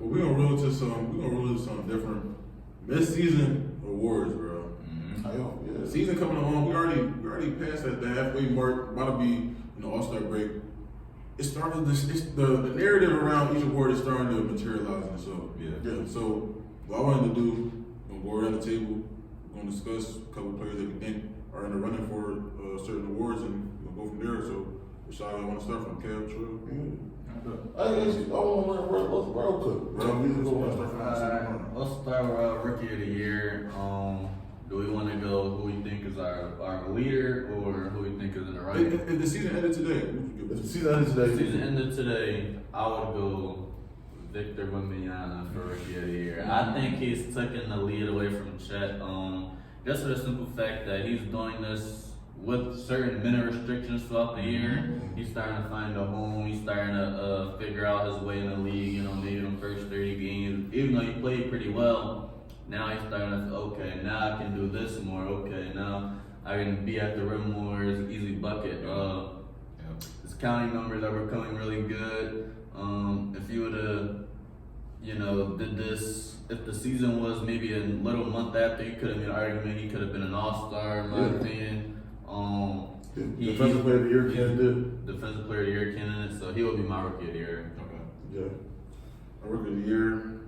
Well, we're gonna roll into some different mid-season awards, bro. Yeah. Season coming along, we already passed that the halfway mark. About to be All-Star break. It started the narrative around each award is starting to materialize in itself. Yeah. So what I wanted to do, we're gonna go around the table. We're gonna discuss a couple of players that we think are in the running for certain awards, and we're gonna go from there. So, which side I want to start from, Kev? Troy? I want to run real quick. Let's start with Rookie of the Year. Do we want to go who we think is our leader or who we think is in the right? If the season ended today, If the season ended today, I would go Victor Wembanyama for Rookie of the Year. I think he's taking the lead away from Chet. Just for the simple fact that he's doing this with certain minute restrictions throughout the year. He's starting to find a home. He's starting to figure out his way in the league. Maybe in the first 30 games, even though he played pretty well. Now he's starting to, okay, now I can do this more. Okay, now I can be at the rim more. It's an easy bucket. His counting numbers are becoming really good. If you would have, did this, if the season was maybe a little month after, you could have made an argument he could have been an all-star, in my opinion. Defensive Player of the Year candidate. Defensive Player of the Year candidate, so he will be my Rookie of the Year. Okay. Yeah. My Rookie of the Year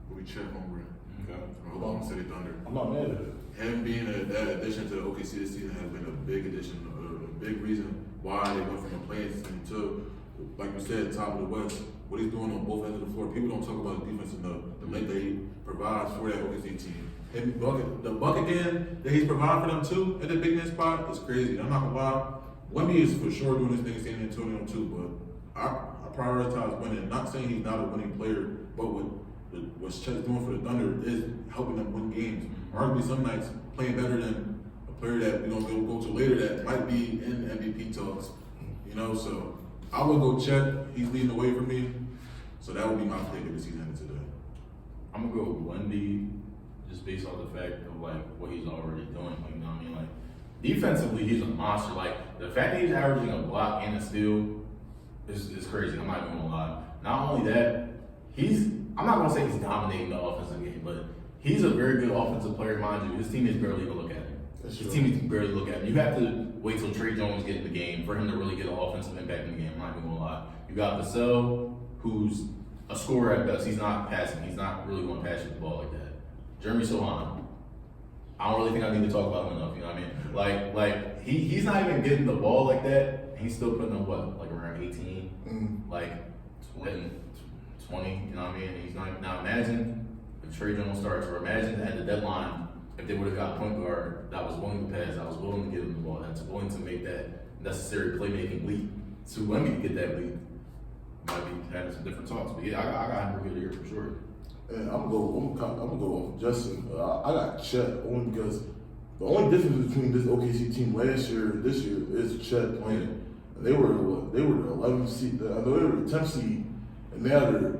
will be Chet Holmgren. Okay. Oklahoma City Thunder. I'm not mad at it. Him being that addition to the OKC this season has been a big addition, a big reason why they went from a playing team to, like you said, top of the West. What he's doing on both ends of the floor. People don't talk about his defense enough. The length that he provides for that OKC team. And the bucket again that he's providing for them too at the big man spot is crazy. I'm not gonna lie. Wemby is for sure doing his thing in San Antonio too, but I prioritize winning. Not saying he's not a winning player, but what Chet's doing for the Thunder is helping them win games. Arguably some nights playing better than a player that we're gonna go to later that might be in MVP talks. So I would go Chet. He's leading the way for me. So that would be my pick if the season ended today. I'm gonna go with Wemby, just based off the fact of what he's already doing. Defensively, he's a monster. The fact that he's averaging a block and a steal is crazy. I'm not even gonna lie. Not only that, I'm not gonna say he's dominating the offensive game, but he's a very good offensive player, mind you. His teammates barely even look at him. His teammates barely look at him. You have to wait till Trey Jones get in the game for him to really get an offensive impact in the game. I'm not even gonna lie. You got Vassell, who's a scorer at best. He's not passing. He's not really going to pass you the ball like that. Jeremy Sohan, I don't really think I need to talk about him enough. You know what I mean? He's not even getting the ball like that. And he's still putting up around 18, 20. You know what I mean? And he's not. Now imagine if Trey Jones starts, or imagine at the deadline if they would have got a point guard that was willing to pass, that was willing to give him the ball, that's willing to make that necessary playmaking leap. To Wemby to get that leap, might be having some different talks. But yeah, I got him Rookie of the Year for sure. And I'm gonna go with Justin. I got Chet only because the only difference between this OKC team last year and this year is Chet playing. And they were the 11th seed. They were the 10th seed, and now they're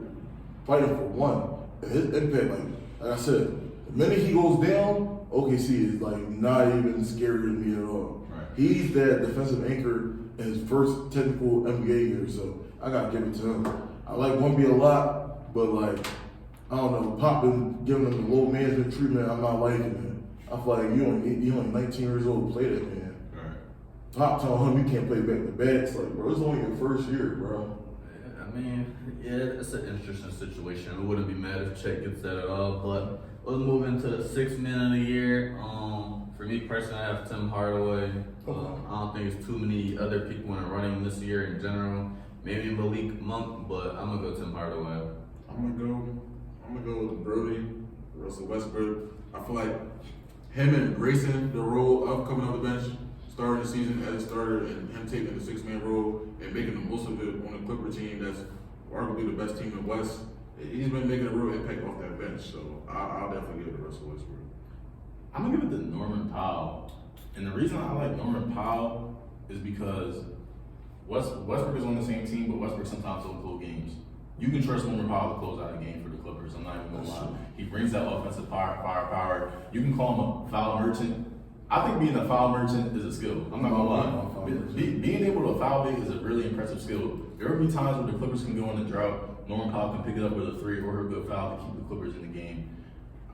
fighting for one. And his impact, like I said, the minute he goes down, OKC is not even scary to me at all. Right. He's that defensive anchor in his first technical NBA year, so I gotta give it to him. I like Wemby a lot, but I don't know, Pop been giving him the low management treatment. I'm not liking it. I feel like you only 19 years old to play that, man. Right. Pop telling him you can't play back to back. It's bro, it's only your first year, bro. It's an interesting situation. I wouldn't be mad if Chet gets that at all. But let's move into the 6th man of the year. For me personally, I have Tim Hardaway. I don't think there's too many other people in the running this year in general. Maybe Malik Monk, but I'm gonna go Tim Hardaway. I'm gonna go with Brody, Russell Westbrook. I feel like him embracing the role of coming off the bench, starting the season as a starter, and him taking the 6-man role and making the most of it on a Clipper team that's arguably the best team in the West. He's been making a real impact off that bench, so I'll definitely give it to Russell Westbrook. I'm gonna give it to Norman Powell. And the reason I like Norman Powell is because Westbrook is on the same team, but Westbrook sometimes will close games. You can trust Norman Powell to close out a game for the Clippers. I'm not even gonna lie. He brings that offensive firepower. You can call him a foul merchant. I think being a foul merchant is a skill. I'm not gonna lie. Being able to foul big is a really impressive skill. There will be times where the Clippers can go on a drought. Norman Powell can pick it up with a 3 or a good foul to keep the Clippers in the game.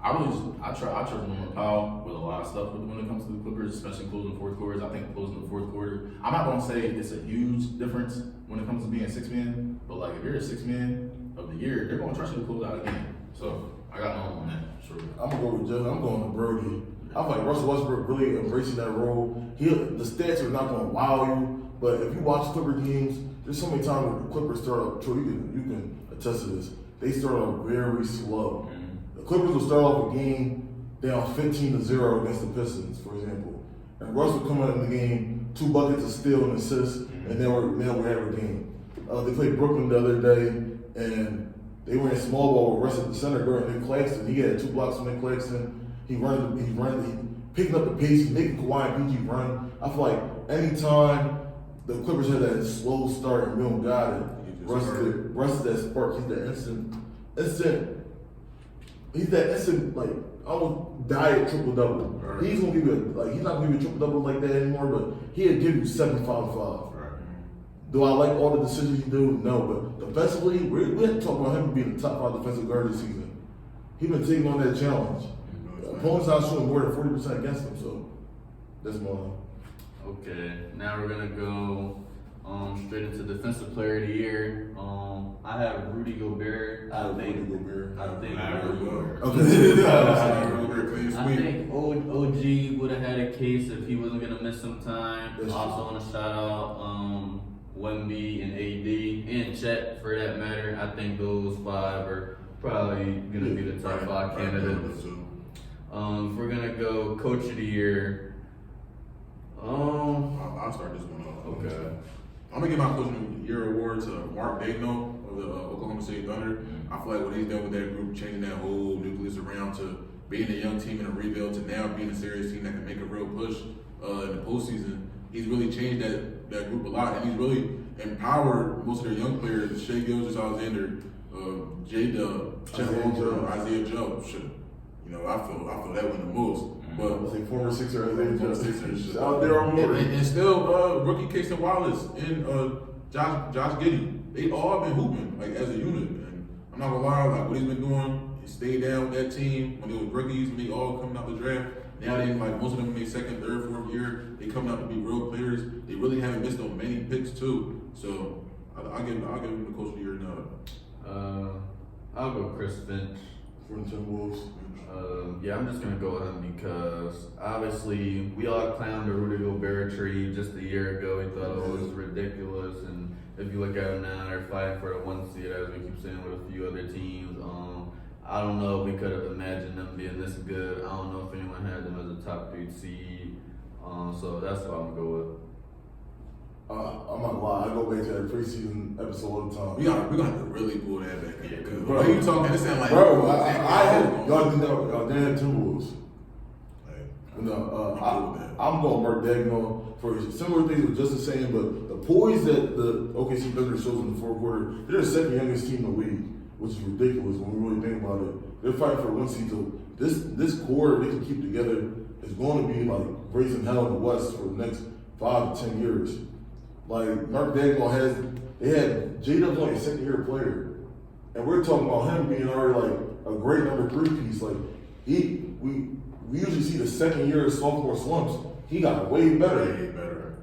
I trust Norman Powell with a lot of stuff when it comes to the Clippers, especially closing fourth quarters. I think closing the fourth quarter, I'm not going to say it's a huge difference when it comes to being a 6-man, but like if you're a 6-man of the year, they're going to trust you to close out a game. So I got no on that, sure. I'm gonna go with Justin. I'm going to Brody. I feel like Russell Westbrook really embracing that role. The stats are not going to wow you, but if you watch Clipper games, there's so many times where the Clippers start off. Troy, you can attest to this. They start off very slow. The Clippers will start off a game down 15-0 against the Pistons, for example, and Russ will come out in the game 2 buckets of steal and assists, and now we have a game. They played Brooklyn the other day, and they were in small ball with Russ at the center guard Nick Claxton. He had 2 blocks from Nick Claxton. He picking up the pace, making Kawhi and PG run. I feel like anytime the Clippers had that slow start and we don't got it, Russ is that spark. He's that instant, like, almost diet triple-double. Right. He's gonna give you he's not gonna give you a triple-double like that anymore, but he'll give you 7-5-5. Right. Do I like all the decisions he do? No, but defensively, we have to talk about him being the top 5 defensive guard this season. He's been taking on that challenge. Opponents not shooting more than 40% against him, so that's my line. Okay, now we're gonna go straight into defensive player of the year. I have Rudy Gobert. I think OG would have had a case if he wasn't gonna miss some time. That's Also want to shout out Wemby and AD and Chet for that matter. I think those 5 are probably gonna be the top 5 candidates. If we're gonna go coach of the year, I'll start this one off. okay. I'm gonna give my coach of the year award to Mark Daigneault of the Oklahoma City Thunder. I feel like what he's done with that group, changing that whole nucleus around to being a young team in a rebuild to now being a serious team that can make a real push in the postseason. He's really changed that group a lot, and he's really empowered most of their young players. Shea Gilgeous-Alexander, J-Dub, Chet Holmgren, Isaiah Joe. You know, I feel that one the most. But I think former Sixer, Sixers out there on more. and still rookie Casey Wallace and Josh Giddey, they all been hooping like as a unit. And I'm not gonna lie, like what he's been doing, he stayed down with that team when they were rookies, when they all coming out the draft. Now they like most of them in their second, third, fourth year, they coming out to be real players. They really haven't missed on many picks too. So I'll give him the coach of the year now. I'll go Chris Finch. For the Timberwolves. Yeah, I'm just gonna go with him because obviously we all clowned the Rudy Gobert trade just a year ago. We thought it was ridiculous, and if you look at them now, they're fighting for the 1 seed, as we keep saying, with a few other teams. I don't know if we could have imagined them being this good. I don't know if anyone had them as a top 3 seed. So that's what I'm gonna go with. I'm not gonna lie, I go back to that preseason episode all the time. We're gonna have to really pull that back. Yeah, Cause bro, what you talking? It sound like y'all didn't know y'all didn't have Timberwolves. I'm going Mark Daigneault for similar things with Justin saying, but the poise that the OKC Thunder shows in the fourth quarter, they're the second youngest team in the league, which is ridiculous when we really think about it. They're fighting for 1 seed, so this core they can keep together is going to be like raising hell in the West for the next 5 to 10 years. Like Mark Daigneault they had J-Dub's only a second-year player, and we're talking about him being already like a great number 3 piece. Like we usually see the second year of sophomore slumps. He got way better. Way better.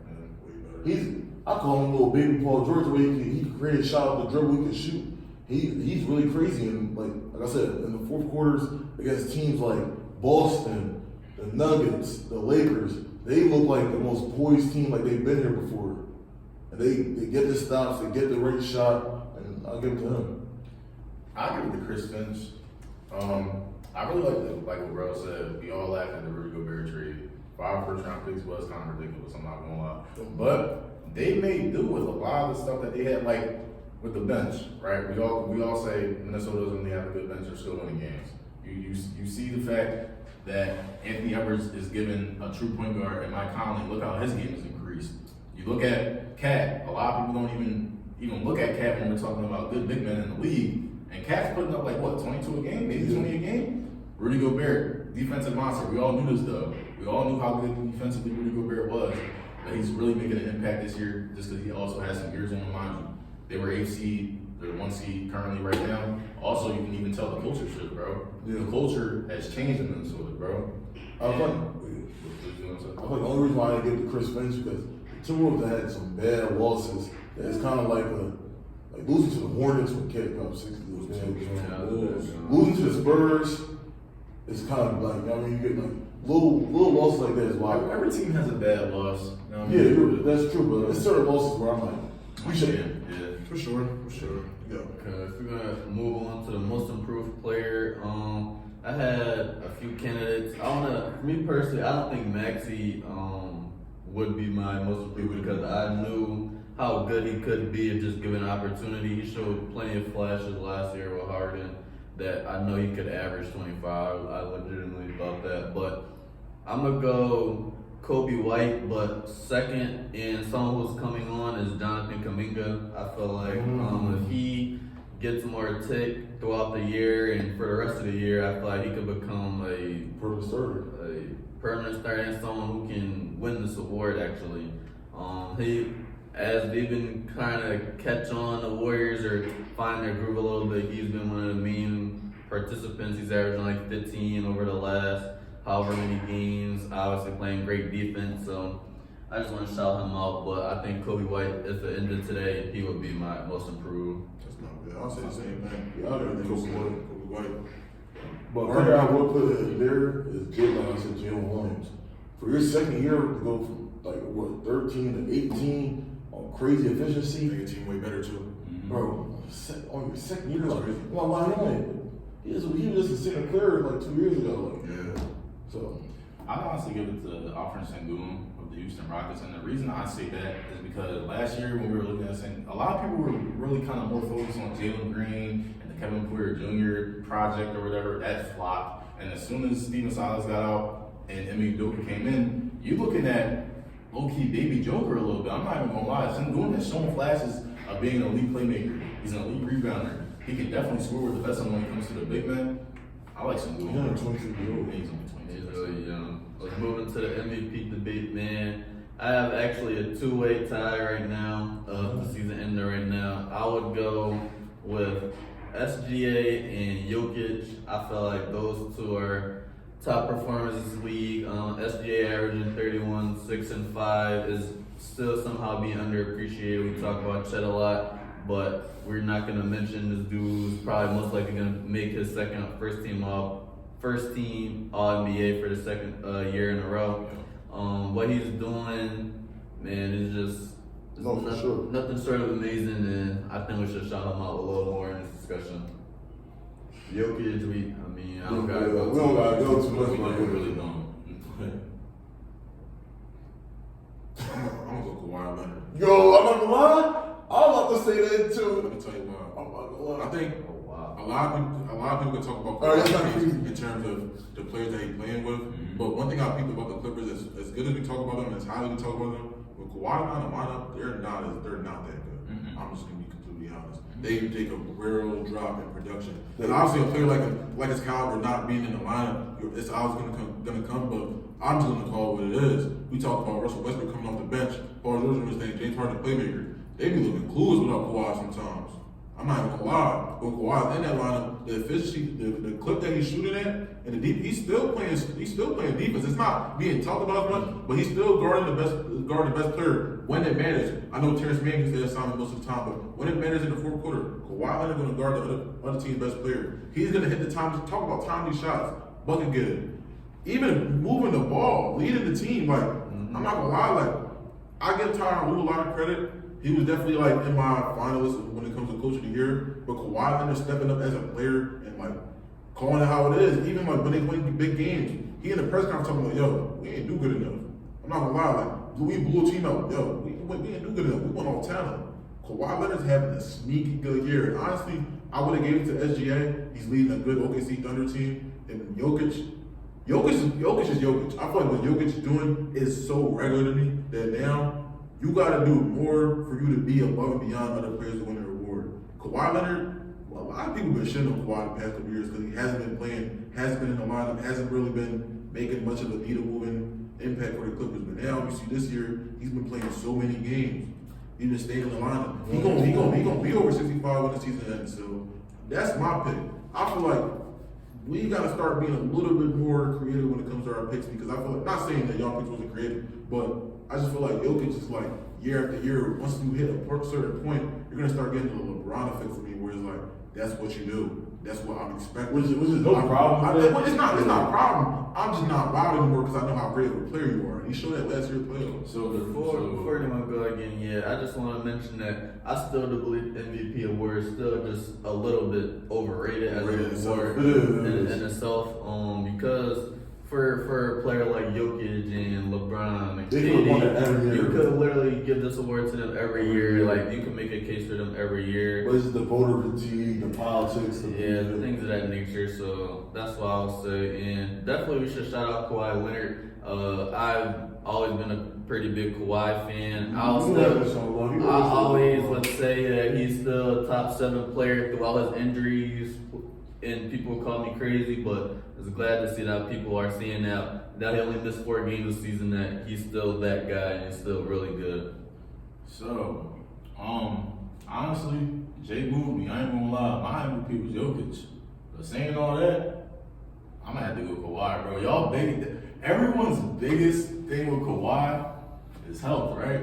I call him a little baby Paul George, where he can create a shot off the dribble, he can shoot. He's really crazy, and like I said, in the fourth quarters against teams like Boston, the Nuggets, the Lakers, they look like the most poised team like they've been here before. And they get the stops, they get the right shot, and I'll give it to him. I'll give it to Chris Finch. I really like what Bro said. We all laughed at the Rudy Gobert trade. 5 first-round picks was kind of ridiculous, I'm not going to lie. But they made do with a lot of the stuff that they had, like with the bench, right? We all say Minnesota doesn't really have a good bench, they're still winning games. You see the fact that Anthony Edwards is given a true point guard, and Mike Conley, look how his game has increased. You look at Cat, a lot of people don't even look at Cat when we're talking about good big men in the league. And Cat's putting up like what, 22 a game, maybe 20 a game? Rudy Gobert, defensive monster. We all knew this though. We all knew how good defensively Rudy Gobert was. But he's really making an impact this year just because he also has some years on the line. They were 8th seed the 1 seed currently right now. Also, you can even tell the culture shift, bro. Yeah. The culture has changed in Minnesota, bro. I was like, the only reason why I didn't give it to Chris Finch because the Timberwolves had some bad losses. And it's kind of like losing to the Hornets when Cat Cup 60 was bad. Losing to the Spurs is kind of like, I mean, you get like little losses like that is why. Every team has a bad loss. You know what I Yeah, mean? that's true, but it's certain losses where I'm like, we should. Yeah. For sure. Yeah. Okay, if we're gonna move on to the most improved player, I had a few candidates. For me personally, I don't think Maxey would be my most improved because I knew how good he could be if just given an opportunity. He showed plenty of flashes last year with Harden that I know he could average 25. I legitimately thought that, but I'm gonna go Kobe White, but second, and someone who's coming on is Jonathan Kuminga. I feel like if he gets more tick throughout the year and for the rest of the year, I feel like he could become a permanent starter and someone who can win this award. Actually, as they've been kind of catch on the Warriors or find their groove a little bit, he's been one of the main participants. He's averaging like 15 over the last however many games, obviously playing great defense. So I just want to shout him out. But I think Kobe White, if it ended today, he would be my most improved. That's not bad. I'll say the same thing. Yeah, I'll agree with Kobe White. But player I would put in there is Jalen Williams. For your second year to go from 13 to 18 on crazy efficiency, Make a team way better too. bro. On your second year, he was just a center player like 2 years ago. Yeah. So I'd honestly give it to Alfred Sengun of the Houston Rockets, and the reason I say that is because last year when we were looking at saying a lot of people were really kind of more focused on Jalen Green and the Kevin Porter Jr. project or whatever that flopped, and as soon as Steven Silas got out and Emmy Udoka came in, you're looking at low-key baby Joker a little bit. I'm not even gonna lie, Sengun has shown flashes of being an elite playmaker. He's an elite rebounder. He can definitely score with the best when it comes to the big man. I like Sengun. he's only 23 years old. He's only 20. He's really young. Let's move into the MVP debate, man. I have actually a two-way tie right now of the season ender right now. I would go with SGA and Jokic. I feel like those two are top performers in this league. SGA averaging 31, 6, and 5 is still somehow being underappreciated. We talk about Chet a lot, but we're not going to mention this dude's probably most likely going to make his first team All-NBA for the second year in a row. What he's doing, man, is just nothing short of amazing, and I think we should shout him out a little more in this discussion. Jokic, I don't gotta go. We don't gotta go too much. We really don't. I'm gonna go Kawhi Leonard. Yo, I'm not gonna lie. I was about to say that Let too. me tell you why. I'm not gonna lie. I think Oh, wow. a lot of people can talk about Oh, that's not Kawhi crazy. in terms of the players that he's playing with. But one thing I think about the Clippers is as good as we talk about them, as highly we talk about them, with Kawhi on the lineup, they're not that good. I'm just gonna be completely honest. They take a real drop in production. And obviously a player like his caliber not being in the lineup, it's always gonna come, but I'm just gonna call it what it is. We talk about Russell Westbrook coming off the bench, Paul George was saying James Harden playmaker. They be looking clueless without Kawhi sometimes. I'm not even gonna lie. When Kawhi's in that lineup, the efficiency, the clip that he's shooting at, and the deep, he's still playing defense. It's not being talked about as much, but he's still guarding the best player when it matters. I know Terrence Mann gets that assignment most of the time, but when it matters in the fourth quarter, Kawhi Leonard gonna guard the other team's best player. He's gonna hit the time. Talk about timely shots, bucket getter, even moving the ball, leading the team. Like I'm not gonna lie, I give Tyronn Lue a lot of credit. He was definitely in my finalists when it comes to Coach of the Year. But Kawhi Leonard stepping up as a player and calling it how it is. Even when they win big games, he in the press conference talking about, yo, we ain't do good enough. I'm not gonna lie, we blew a team out. Yo, we ain't do good enough. We went all talent. Kawhi Leonard's having a sneaky good year. And honestly, I would have gave it to SGA. He's leading a good OKC Thunder team. And Jokic is Jokic. I feel like what Jokic is doing is so regular to me that now you got to do more for you to be above and beyond other players to win the reward. Kawhi Leonard, a lot of people have been shitting on Kawhi the past couple years because he hasn't been playing, hasn't been in the lineup, hasn't really been making much of a needle moving impact for the Clippers. But now you see this year, he's been playing so many games. He just stayed in the lineup. He gonna be over 65 when the season ends. So that's my pick. I feel like we gotta start being a little bit more creative when it comes to our picks because I feel like not saying that y'all picks wasn't creative, but I just feel like Jokic is like year after year. Once you hit a certain point, you're gonna start getting the LeBron effect for me, where it's like that's what you do. That's what I'm expecting. Which is no problem. It's not a problem. I'm just not wild anymore because I know how great of a player you are. And he showed that last year playoffs. So before anyone go again, I just want to mention that I still do believe MVP award is still just a little bit overrated as an award in itself. Because for a player like Jokic and LeBron and KD, you could literally give this award to them every year. Like you can make a case for them every year. But it's the voter fatigue, the politics, the things of that nature. So that's what I'll say. And definitely we should shout out Kawhi Leonard. I've always been a pretty big Kawhi fan. I always would say that he's still a top 7 player through all his injuries. And people call me crazy, but it's glad to see that people are seeing that he only missed 4 games this season, that he's still that guy and he's still really good. So, honestly, Jay moved me. I ain't gonna lie. My MVP was Jokic. But saying all that, I'm gonna have to go Kawhi, bro. Everyone's biggest thing with Kawhi is health, right?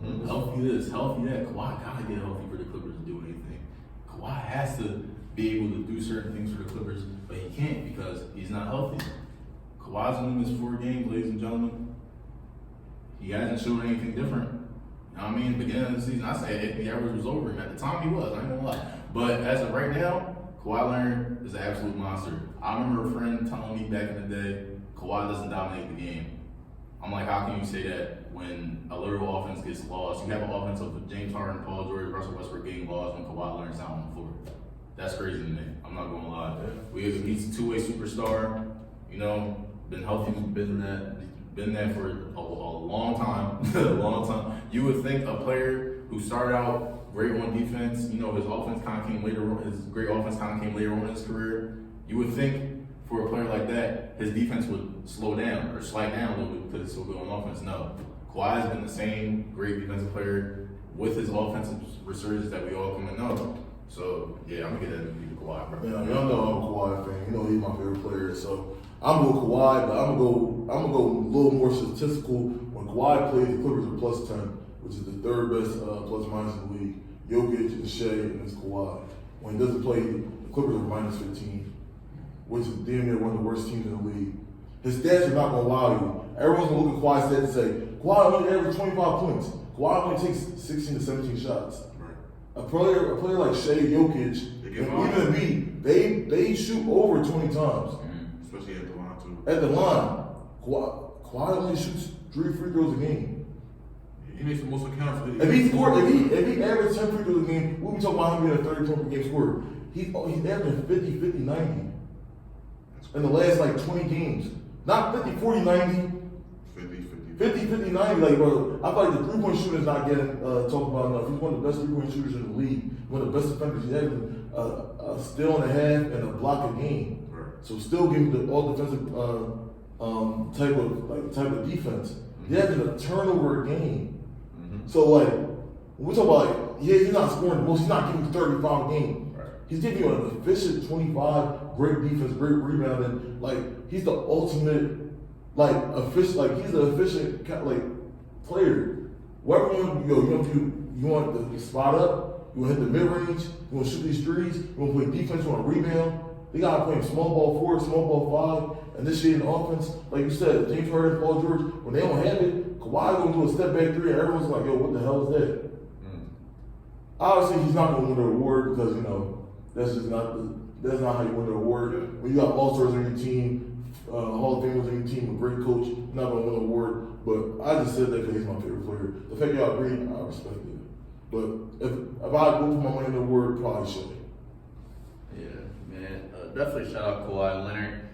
Mm-hmm. Healthy this, healthy that. Kawhi gotta get healthy for the Clippers to do anything. Kawhi has to be able to do certain things for the Clippers, but he can't because he's not healthy. Kawhi's only missed 4 games, ladies and gentlemen. He hasn't shown anything different. You know what I mean? Beginning of the season, I said if the average was over him. At the time, he was. I ain't gonna lie. But as of right now, Kawhi Leonard is an absolute monster. I remember a friend telling me back in the day, Kawhi doesn't dominate the game. I'm like, how can you say that when a literal offense gets lost? You have an offense of James Harden, Paul George, Russell Westbrook getting lost when Kawhi Leonard's out on the floor. That's crazy to me. I'm not gonna lie. He's a 2-way superstar. You know, been healthy, been that for a long time. A long time. You would think a player who started out great on defense, you know, his offense kind of came later on. His great offense kind of came later on in his career. You would think for a player like that, his defense would slow down or slide down a little bit because it's so good on offense. No, Kawhi has been the same great defensive player with his offensive resurgence that we all come to know. So, yeah, I'm going to get that MVP to Kawhi, bro. Yeah, y'all know I'm a Kawhi fan. You know he's my favorite player. So, I'm going Kawhi, but I'm gonna go a little more statistical. When Kawhi plays, the Clippers are plus 10, which is the 3rd best plus minus in the league. Jokic and Shea and it's Kawhi. When he doesn't play, the Clippers are minus 15, which is damn near one of the worst teams in the league. His stats are not going to lie you. Everyone's going to look at Kawhi's stats and say, Kawhi only averaged 25 points. Kawhi only takes 16 to 17 shots. A player like Shea, Jokic, and even Embiid, they shoot over 20 times. Especially at the line, too. At the line, Kawhi only shoots 3 free throws a game. He makes the most accounts. If he averaged 10 free throws a game, we'll be talking about him being a 30 point per game scorer. He's averaging 50, 50, 90 in the last like 20 games. Not 50, 40, 90. 50, 50, 90, like, bro, I feel like the 3-point shooter is not getting talked about enough. He's one of the best 3-point shooters in the league. One of the best defenders. He's having a steal and a half and a block a game. Right. So still giving the all defensive type of defense. Mm-hmm. He's having a turnover a game. Mm-hmm. So like, when we talk about like, he's not scoring the most. He's not giving 35 a game. Right. He's giving you an efficient 25, great defense, great rebounding. Like he's the ultimate. Like he's an efficient player. Wherever you want the spot up, you want to hit the mid range, you want to shoot these threes, you want to play defense, you want to rebound. They gotta play small ball 4, small ball 5, and this shit in offense. Like you said, James Harden, Paul George, when they don't have it, Kawhi gonna do a step back 3, and everyone's like, yo, what the hell is that? Obviously, he's not gonna win the award because that's not how you win the award. When you got all stars on your team. Hall of Famers on your team, a great coach, not gonna win an award, but I just said that because he's my favorite player. The fact y'all agree, I respect it. But if I go for my money in the award, probably should. Yeah, man. Definitely shout out Kawhi Leonard.